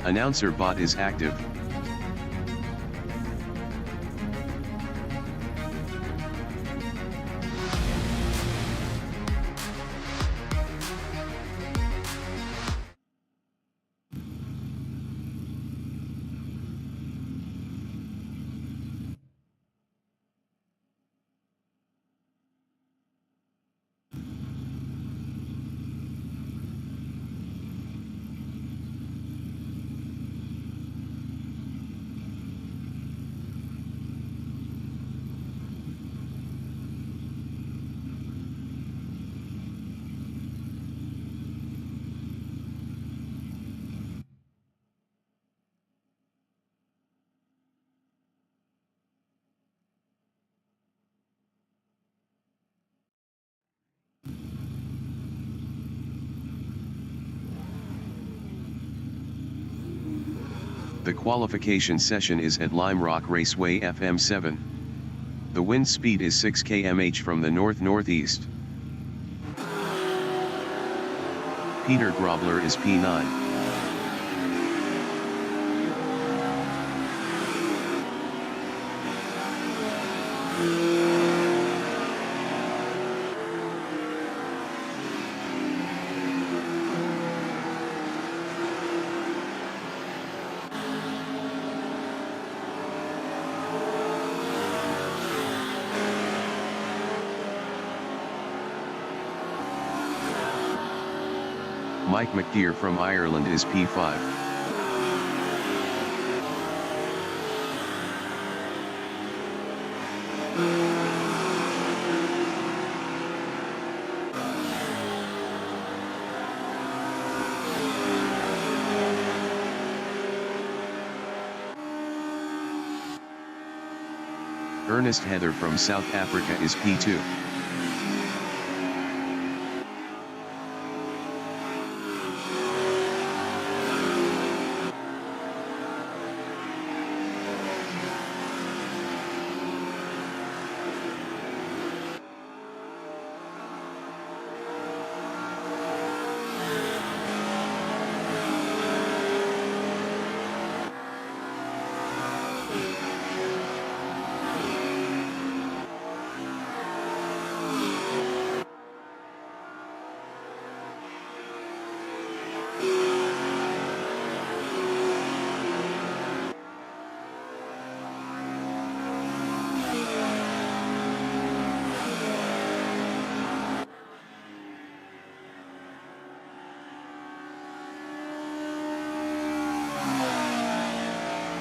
Announcer bot is active. The qualification session is at Lime Rock Raceway FM7. The wind speed is 6 km/h from the north-northeast. Peter Grobler is P9. Mike McDear from Ireland is P5. Ernest Heather from South Africa is P2.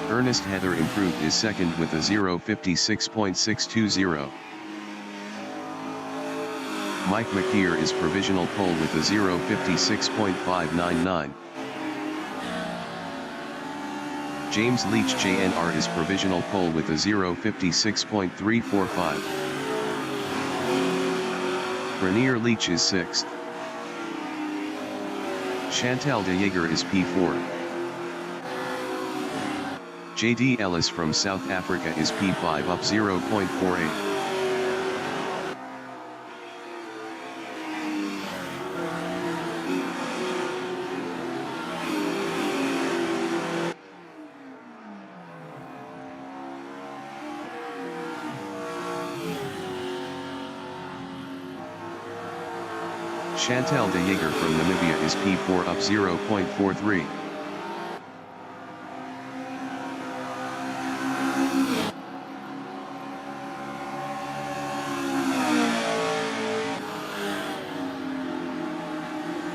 Ernest Heather improved is second with a 0:56.620. Mike McDear is provisional pole with a 0:56.599. James Leach JNR is provisional pole with a 0:56.345. Rainier Leach is 6th. Chantal de Jager is P4. JD Ellis from South Africa is P5 up 0.48. Chantal de Jager from Namibia is P4 up 0.43.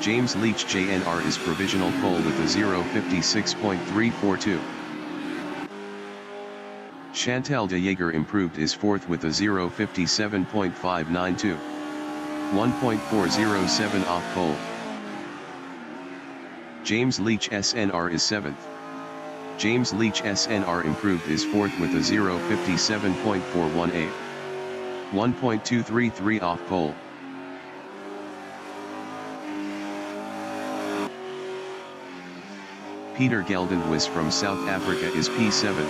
James Leach JNR is provisional pole with a 0:56.342. Chantal de Jager improved is 4th with a 0:57.592. 1.407 off pole. James Leach SNR is 7th. James Leach SNR improved is 4th with a 0:57.418. 1.233 off pole. Peter Geldenhuis from South Africa is P7.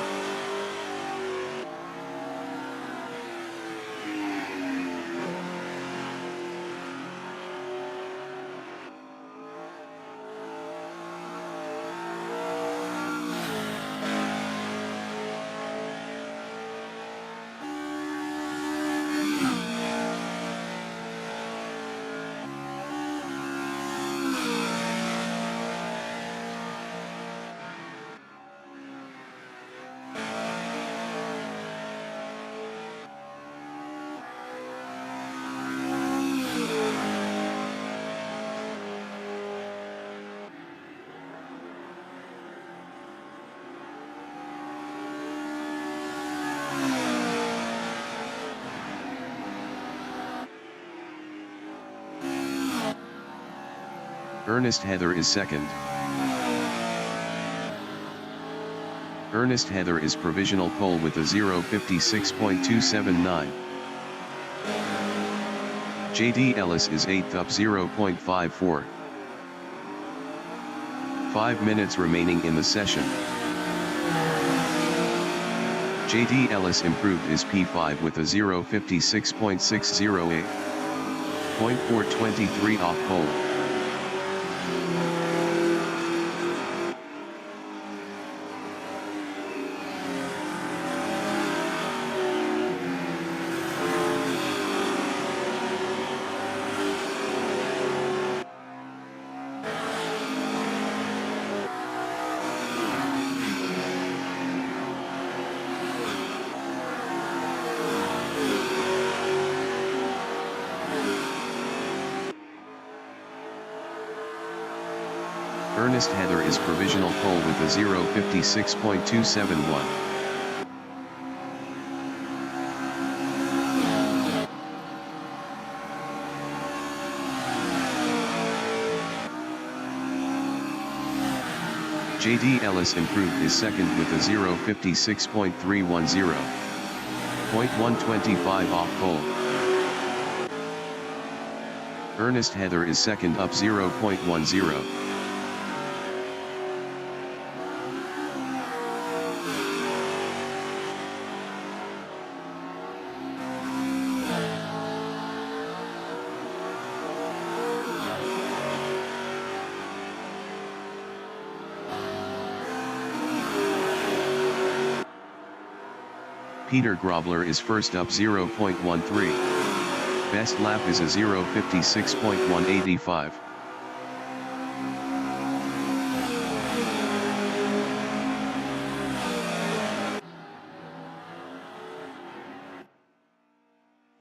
Ernest Heather is second. Ernest Heather is provisional pole with a 0:56.279. J.D. Ellis is 8th up 0.54. 5 minutes remaining in the session. J.D. Ellis improved his P5 with a 0:56.608. 0.423 off pole. Ernest Heather is provisional pole with a 0:56.271. J.D. Ellis improved his second with a 0:56.310. 0.125 off pole. Ernest Heather is second up 0.10. Peter Grobler is first up 0.13. Best lap is a 0:56.185.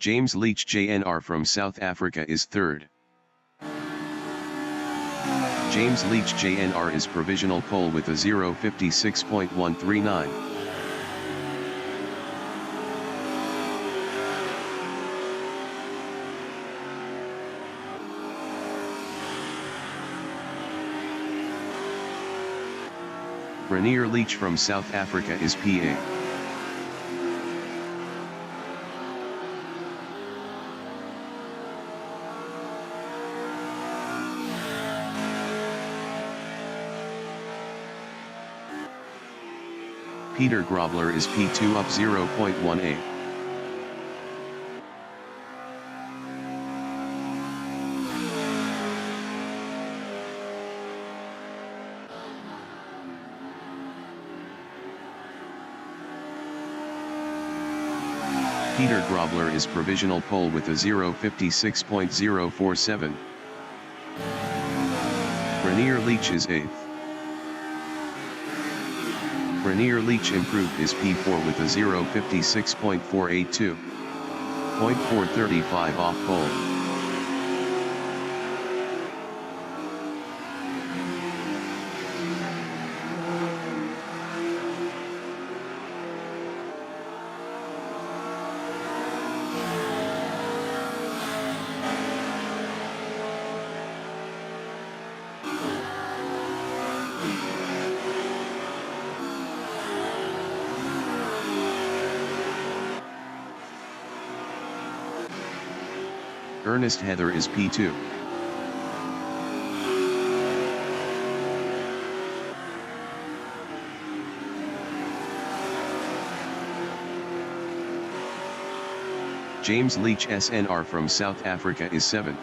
James Leach JNR from South Africa is third. James Leach JNR is provisional pole with a 0:56.139. Rainier Leach from South Africa is PA. Peter Grobler is P2 up 0.18. Peter Grobler is provisional pole with a 0:56.047. Rainier Leach is 8th. Rainier Leach improved his P4 with a 0:56.482. 0.435 off pole. Ernest Heather is P2. James Leach SNR from South Africa is 7th.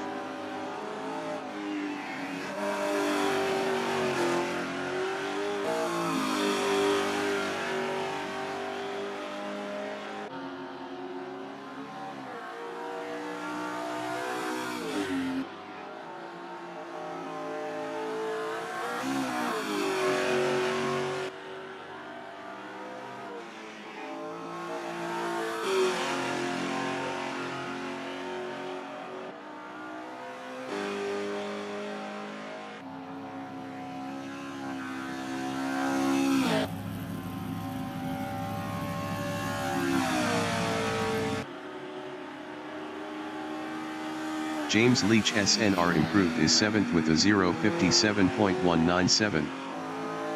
James Leach SNR improved is 7th with a 0:57.197.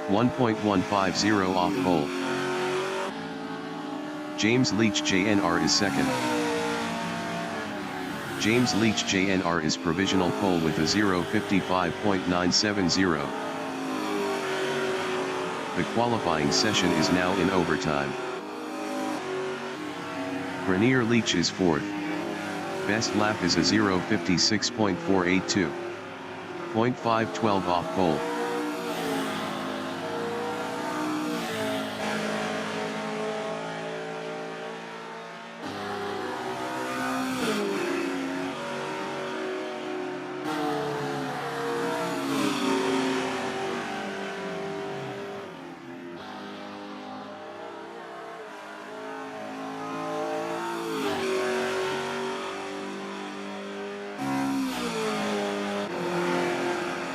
1.150 off pole. James Leach JNR is 2nd. James Leach JNR is provisional pole with a 0:55.970. The qualifying session is now in overtime. Rainier Leach is 4th. Best lap is a 0:56.482. 0.512 off pole.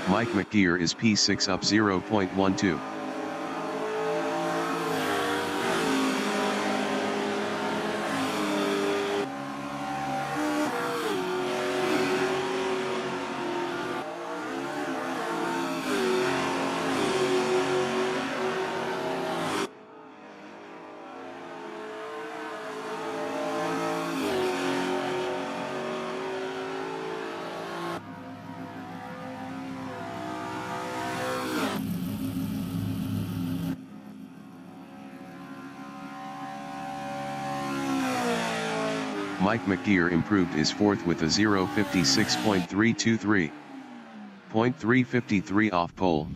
Mike McGear is P6 up 0.12. Mike McGear improved is 4th with a 0:56.323. 0.353 off pole.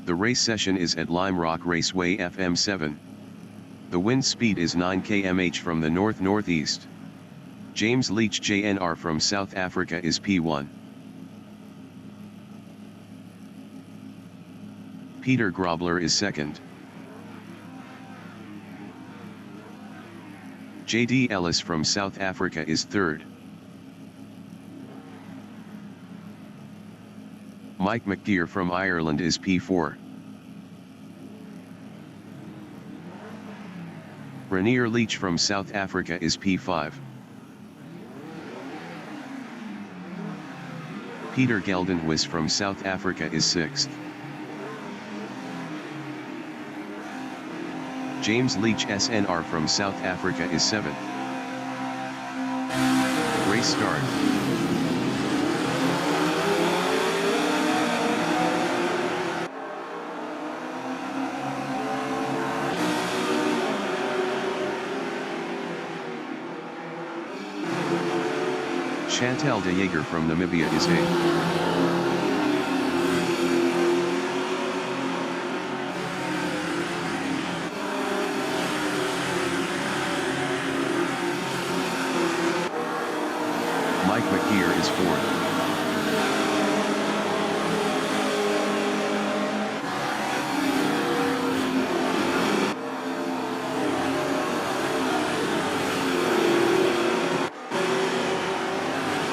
The race session is at Lime Rock Raceway FM7. The wind speed is 9 km/h from the north-northeast. James Leach JNR from South Africa is P1. Peter Grobler is 2nd. JD Ellis from South Africa is 3rd. Mike McGear from Ireland is P4. Rainier Leach from South Africa is P5. Peter Geldenhuis from South Africa is 6th. James Leach SNR from South Africa is 7th. Race start. Chantal de Jager from Namibia is 8th. Mike McGeer is fourth.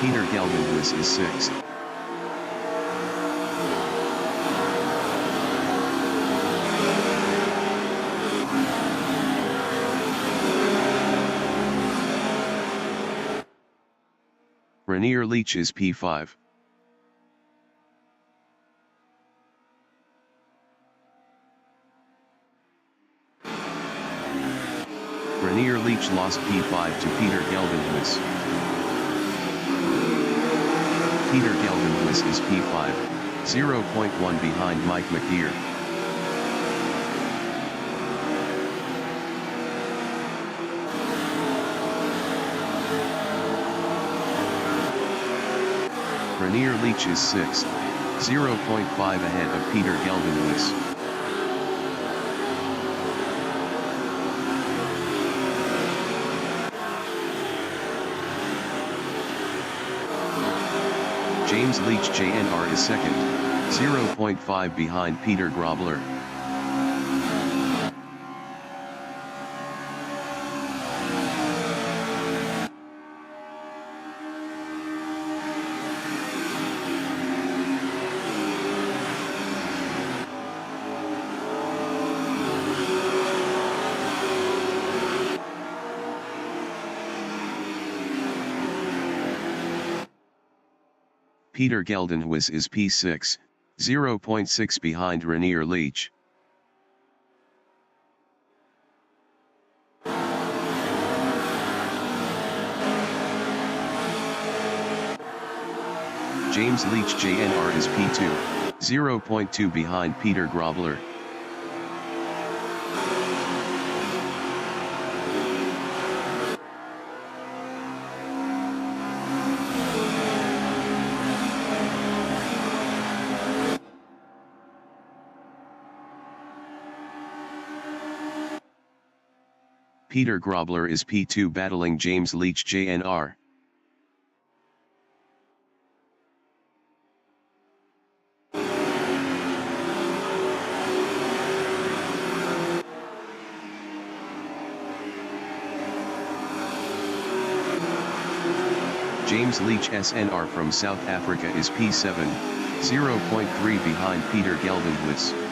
Peter Geldenhuis is sixth. Rainier Leach is P5. Rainier Leach lost P5 to Peter Geldenhuis. Peter Geldenhuis is P5, 0.1 behind Mike McGeer. Rainier Leach is 6th, 0.5 ahead of Peter Geldenhuis. James Leach JNR is 2nd, 0.5 behind Peter Grobler. Peter Geldenhuis is P6, 0.6 behind Rainier Leach. James Leach JNR is P2, 0.2 behind Peter Grobler. Peter Grobler is P2 battling James Leach JNR. James Leach SNR from South Africa is P7, 0.3 behind Peter Geldenhuis.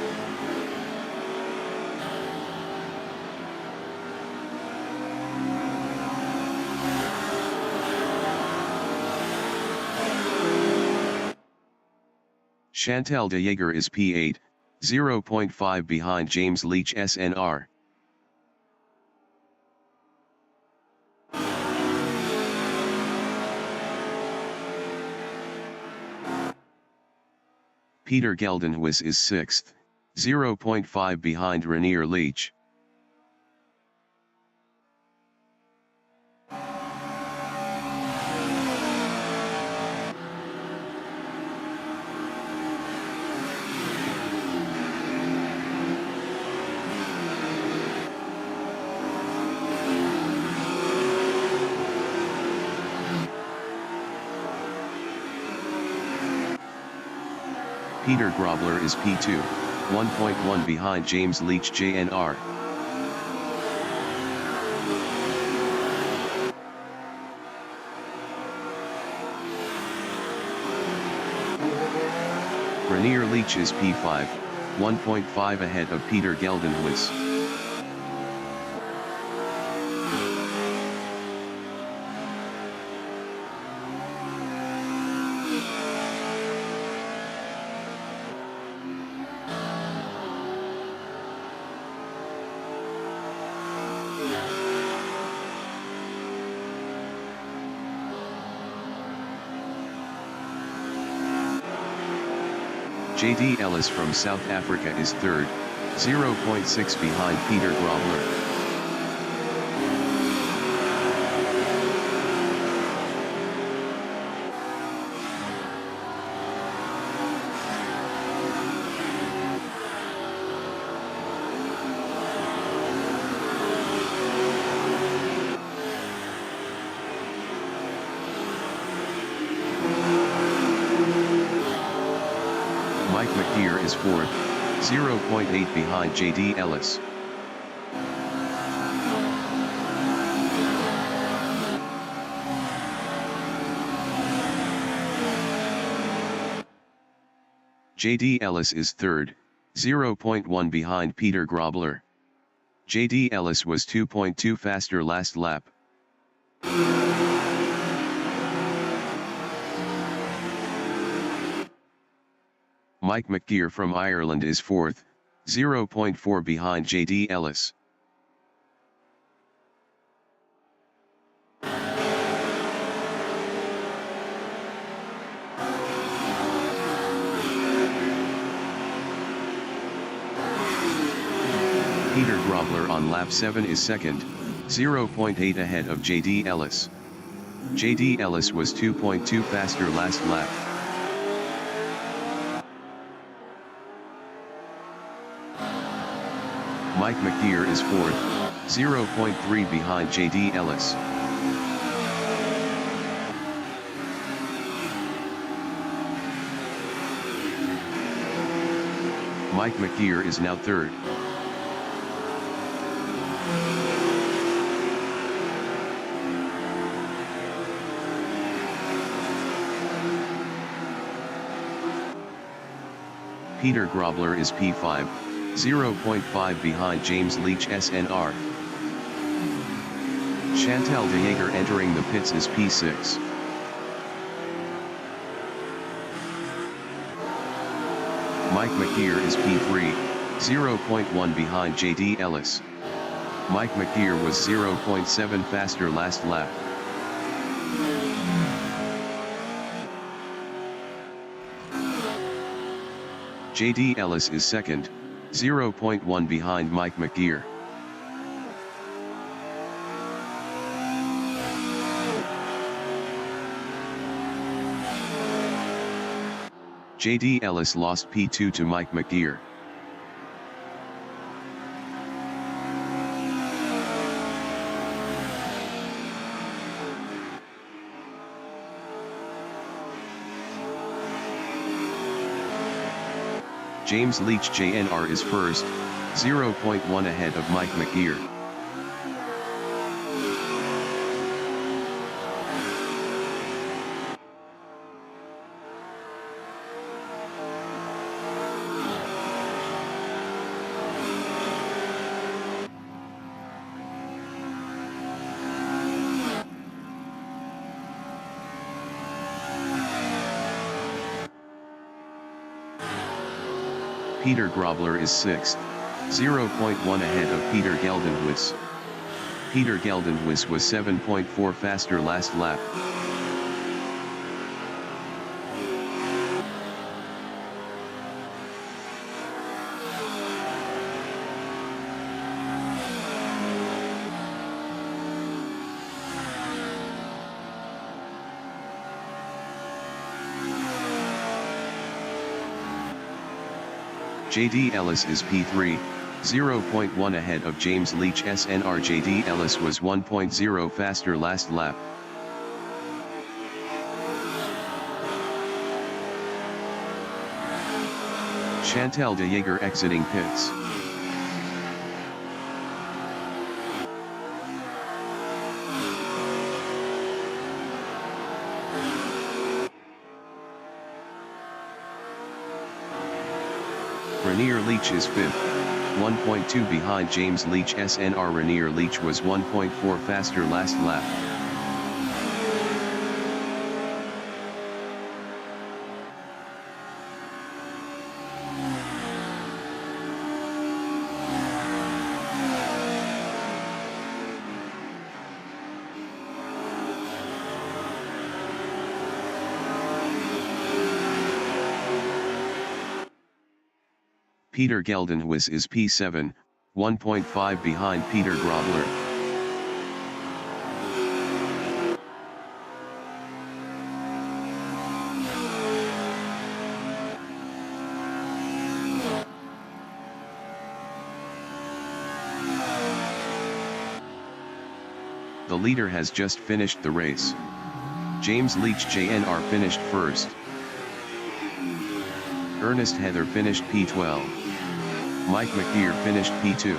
Chantal de Jager is P8, 0.5 behind James Leach SNR. Peter Geldenhuis is 6th, 0.5 behind Rainier Leach. Peter Grobler is P2, 1.1 behind James Leach JNR. Rainier Leach is P5, 1.5 ahead of Peter Geldenhuis. J.D. Ellis from South Africa is 3rd, 0.6 behind Peter Grobler. McGeer is fourth, 0.8 behind J.D. Ellis. J.D. Ellis is third, 0.1 behind Peter Grobler. J.D. Ellis was 2.2 faster last lap. Mike McGeer from Ireland is fourth, 0.4 behind J.D. Ellis. Peter Grobler on lap 7 is second, 0.8 ahead of J.D. Ellis. J.D. Ellis was 2.2 faster last lap. Mike McGeer is fourth, 0.3 behind J.D. Ellis. Mike McGeer is now third. Peter Grobler is P5, 0.5 behind James Leach SNR. Chantal de Jager entering the pits is P6. Mike McGeer is P3, 0.1 behind J.D. Ellis. Mike McGeer was 0.7 faster last lap. J.D. Ellis is second, 0.1 behind Mike McGeer. J.D. Ellis lost P2 to Mike McGeer. James Leach JNR is first, 0.1 ahead of Mike McGeer. Peter Grobler is sixth, 0.1 ahead of Peter Geldenhuis. Peter Geldenhuis was 7.4 faster last lap. J.D. Ellis is P3, 0.1 ahead of James Leach SNR. J.D. Ellis was 1.0 faster last lap. Chantal de Jager exiting pits. Rainier Leach is fifth, 1.2 behind James Leach SNR. Rainier Leach was 1.4 faster last lap. Peter Geldenhuis is P7, 1.5 behind Peter Grobler. The leader has just finished the race. James Leach JNR finished first. Ernest Heather finished P12. Mike McDeer finished P2.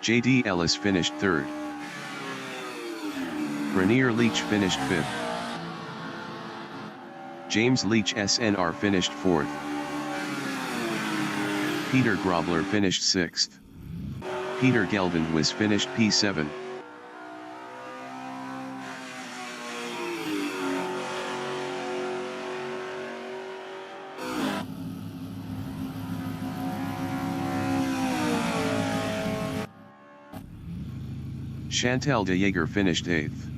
J.D. Ellis finished 3rd. Rainier Leach finished 5th. James Leach SNR finished 4th. Peter Grobler finished 6th. Peter Gelden was finished P7. Chantal de Jager finished 8th.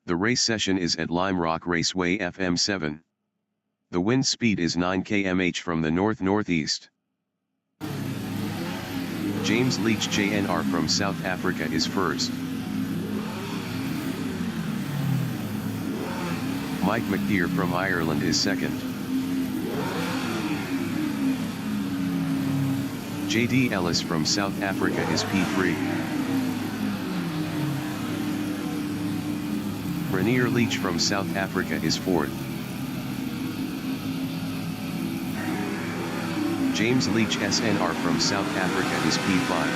The race session is at Lime Rock Raceway FM7. The wind speed is 9 km/h from the north-northeast. James Leach JNR from South Africa is first. Mike McDeer from Ireland is second. J.D. Ellis from South Africa is P3. Rainier Leach from South Africa is 4th. James Leach SNR from South Africa is P5.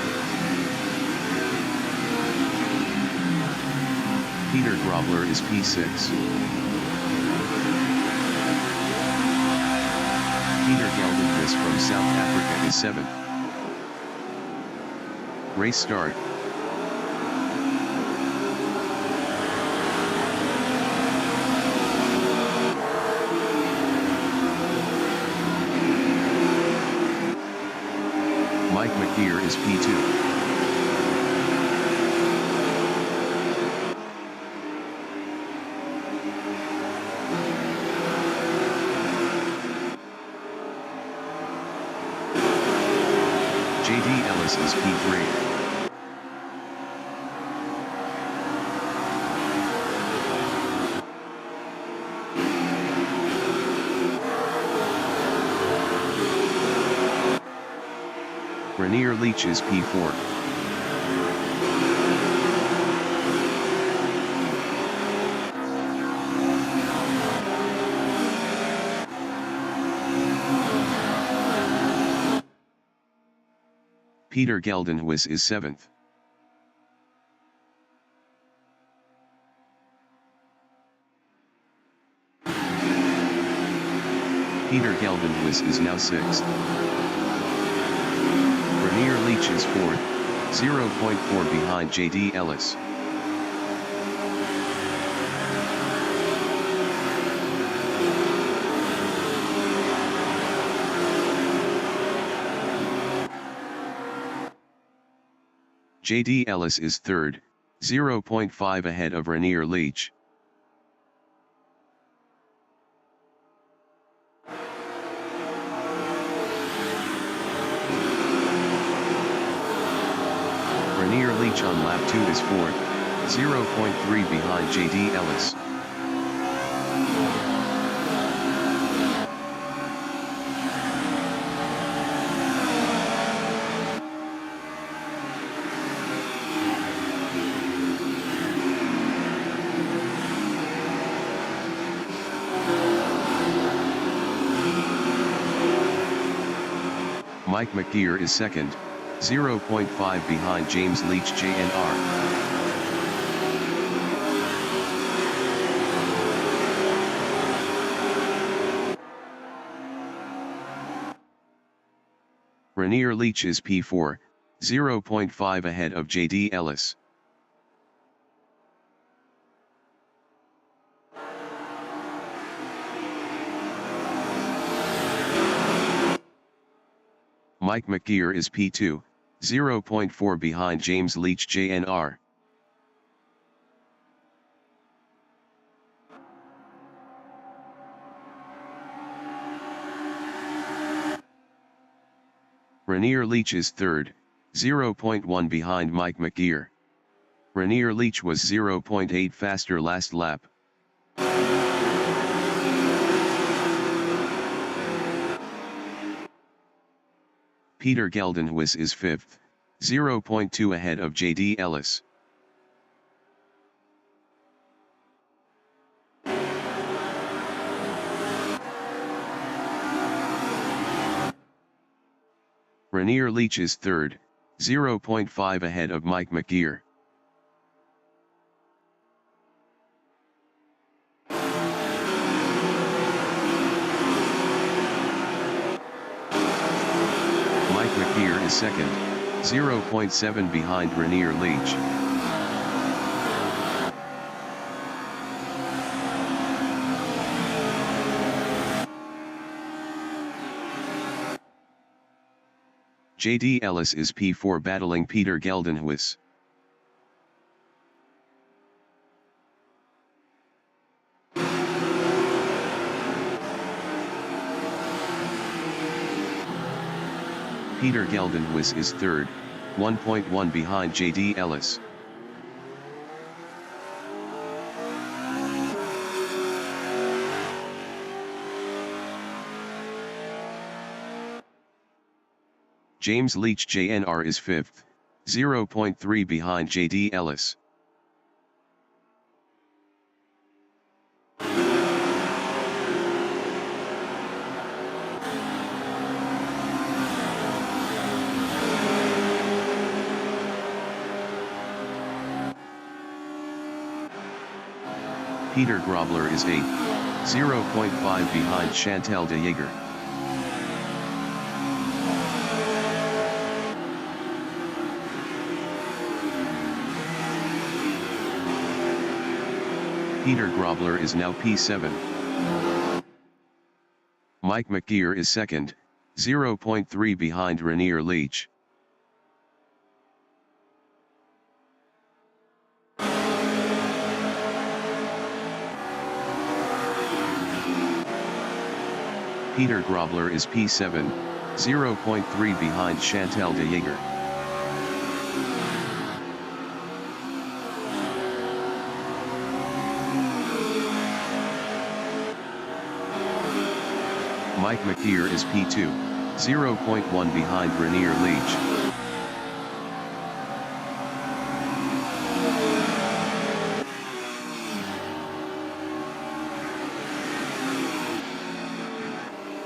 Peter Grobler is P6. Peter Geldenquist from South Africa is 7th. Race start. Mike McDeer is P2. J.D. Ellis is P3. Rainier Leach is P4. Peter Geldenhuis is 7th. Peter Geldenhuis is now 6th. Rainier Leach is 4th, 0.4 behind J.D. Ellis. J.D. Ellis is 3rd, 0.5 ahead of Rainier Leach. Rainier Leach on lap 2 is 4th, 0.3 behind J.D. Ellis. Mike McGeer is second, 0.5 behind James Leach JNR. Rainier Leach is P4, 0.5 ahead of JD Ellis. Mike McGeer is P2, 0.4 behind James Leach JNR. Rainier Leach is third, 0.1 behind Mike McGeer. Rainier Leach was 0.8 faster last lap. Peter Geldenhuis is fifth, 0.2 ahead of JD Ellis. Rainier Leach is third, 0.5 ahead of Mike McGeer. Mike McGeer is second, 0.7 behind Rainier Leach. JD Ellis is P4 battling Peter Geldenhuis. Peter Geldenhuis is third, 1.1 behind JD Ellis. James Leach JNR is fifth, 0.3 behind JD Ellis. Peter Grobler is 8th, 0.5 behind Chantal de Jager. Peter Grobler is now P7. Mike McGeer is second, 0.3 behind Rainier Leach. Peter Grobler is P7, 0.3 behind Chantal de Jager. Mike McGeer is P2, 0.1 behind Rainier Leach.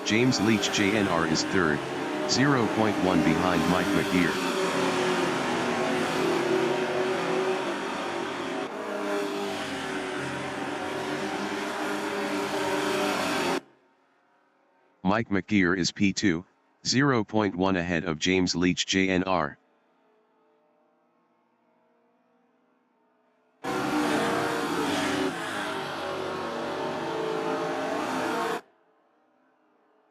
James Leach JNR is third, 0.1 behind Mike McGeer. Mike McGeer is P2, 0.1 ahead of James Leach JNR.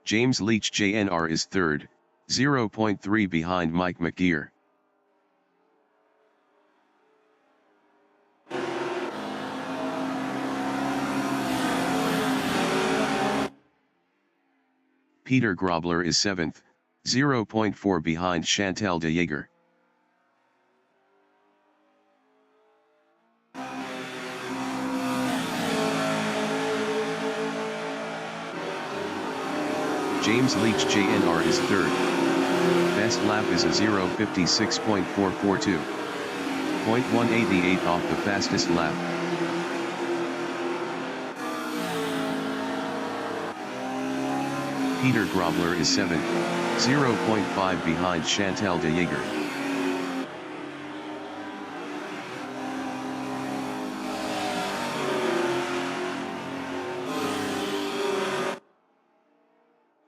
James Leach JNR is third, 0.3 behind Mike McGeer. Peter Grobler is 7th, 0.4 behind Chantal de Jager. James Leach JNR is third. Best lap is a 0:56.442. 0.188 off the fastest lap. Peter Grobler is 7th, 0.5 behind Chantal de Jager.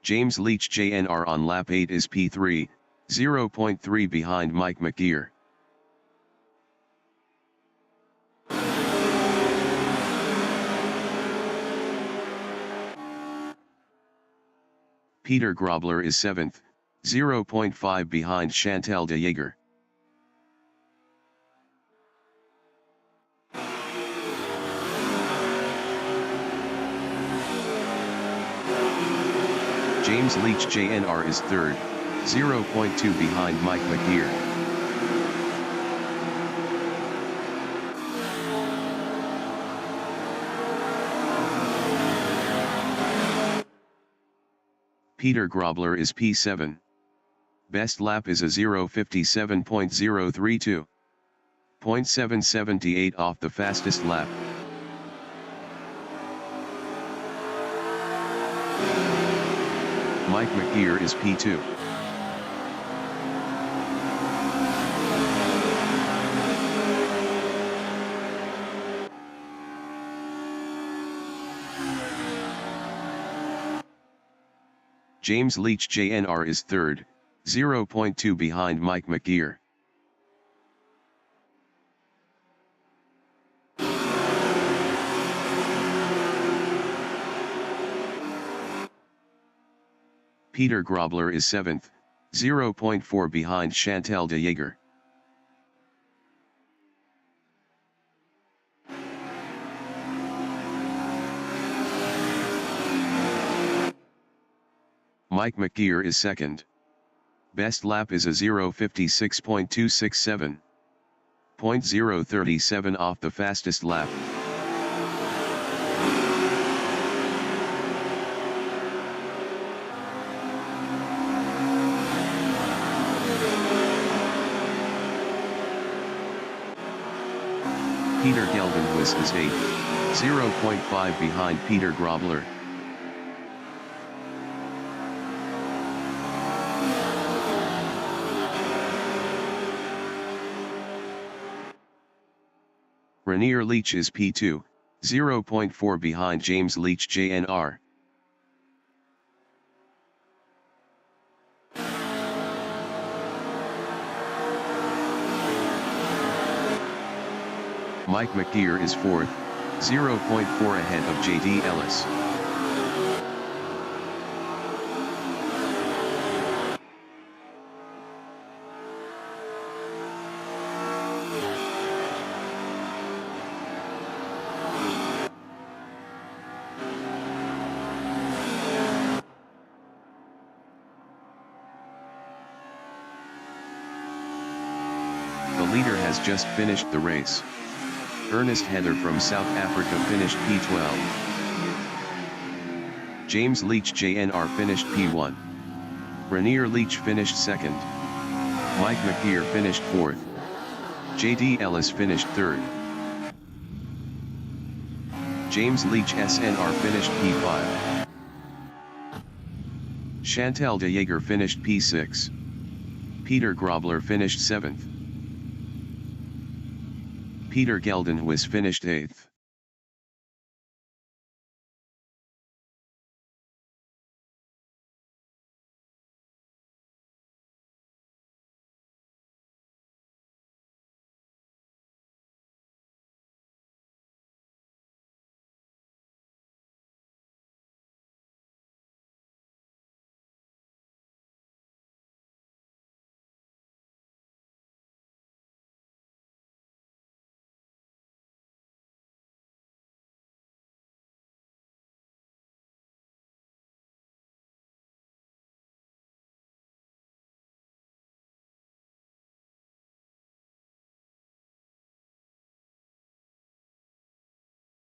James Leach JNR on lap 8 is P3, 0.3 behind Mike McGeer. Peter Grobler is 7th, 0.5 behind Chantal de Jager. James Leach JNR is 3rd, 0.2 behind Mike McGeer. Peter Grobler is P7. Best lap is a 0:57.032. 0.778 off the fastest lap. Mike McGeer is P2. James Leach JNR is 3rd, 0.2 behind Mike McGeer. Peter Grobler is 7th, 0.4 behind Chantal de Jager. Mike McGeer is 2nd. Best lap is a 0:56.267. 0.037 off the fastest lap. Peter Geldenhuis is 8th, 0.5 behind Peter Grobler. Rainier Leach is P2, 0.4 behind James Leach JNR. Mike McGeer is 4th, 0.4 ahead of J.D. Ellis. The leader has just finished the race. Ernest Heather from South Africa finished P12. James Leach JNR finished P1. Rainier Leach finished 2nd. Mike McGeer finished 4th. J.D. Ellis finished 3rd. James Leach SNR finished P5. Chantal de Jager finished P6. Peter Grobler finished 7th. Peter Geldenhuis finished 8th.